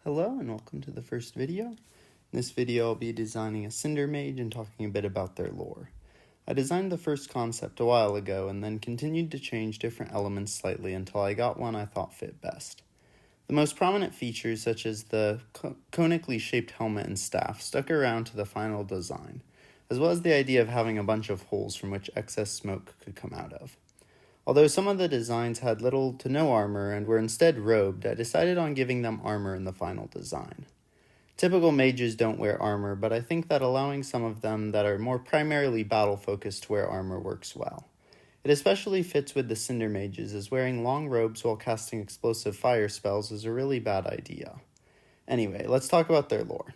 Hello and welcome to the first video. In this video I'll be designing a Cinder mage and talking a bit about their lore. I designed the first concept a while ago and then continued to change different elements slightly until I got one I thought fit best. The most prominent features, such as the conically shaped helmet and staff, stuck around to the final design, as well as the idea of having a bunch of holes from which excess smoke could come out of. Although some of the designs had little to no armor and were instead robed, I decided on giving them armor in the final design. Typical mages don't wear armor, but I think that allowing some of them that are more primarily battle-focused to wear armor works well. It especially fits with the Cinder mages, as wearing long robes while casting explosive fire spells is a really bad idea. Anyway, let's talk about their lore.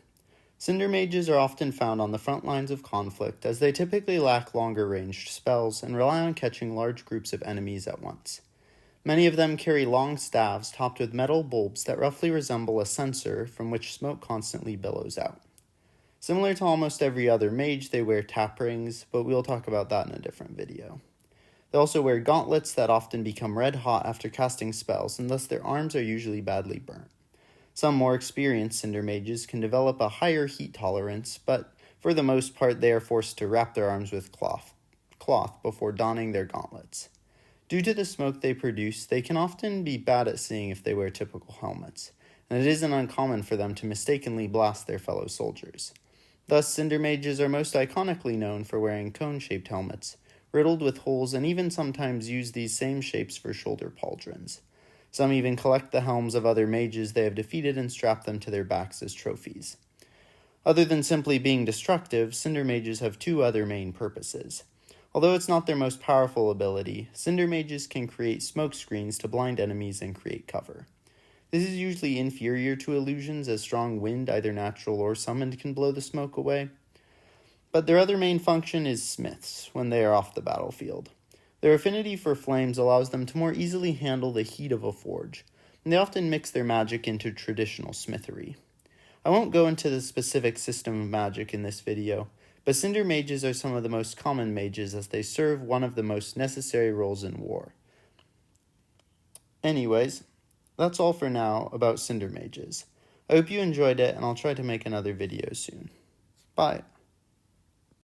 Cinder mages are often found on the front lines of conflict, as they typically lack longer ranged spells and rely on catching large groups of enemies at once. Many of them carry long staves topped with metal bulbs that roughly resemble a censer from which smoke constantly billows out. Similar to almost every other mage, they wear tap rings, but we'll talk about that in a different video. They also wear gauntlets that often become red hot after casting spells, and thus their arms are usually badly burnt. Some more experienced Cinder mages can develop a higher heat tolerance, but for the most part they are forced to wrap their arms with cloth before donning their gauntlets. Due to the smoke they produce, they can often be bad at seeing if they wear typical helmets, and it isn't uncommon for them to mistakenly blast their fellow soldiers. Thus, Cinder mages are most iconically known for wearing cone-shaped helmets, riddled with holes, and even sometimes use these same shapes for shoulder pauldrons. Some even collect the helms of other mages they have defeated and strap them to their backs as trophies. Other than simply being destructive, Cinder mages have two other main purposes. Although it's not their most powerful ability, Cinder mages can create smoke screens to blind enemies and create cover. This is usually inferior to illusions, as strong wind, either natural or summoned, can blow the smoke away. But their other main function is smiths when they are off the battlefield. Their affinity for flames allows them to more easily handle the heat of a forge, and they often mix their magic into traditional smithery. I won't go into the specific system of magic in this video, but Cinder mages are some of the most common mages as they serve one of the most necessary roles in war. Anyways, that's all for now about Cinder mages. I hope you enjoyed it, and I'll try to make another video soon. Bye!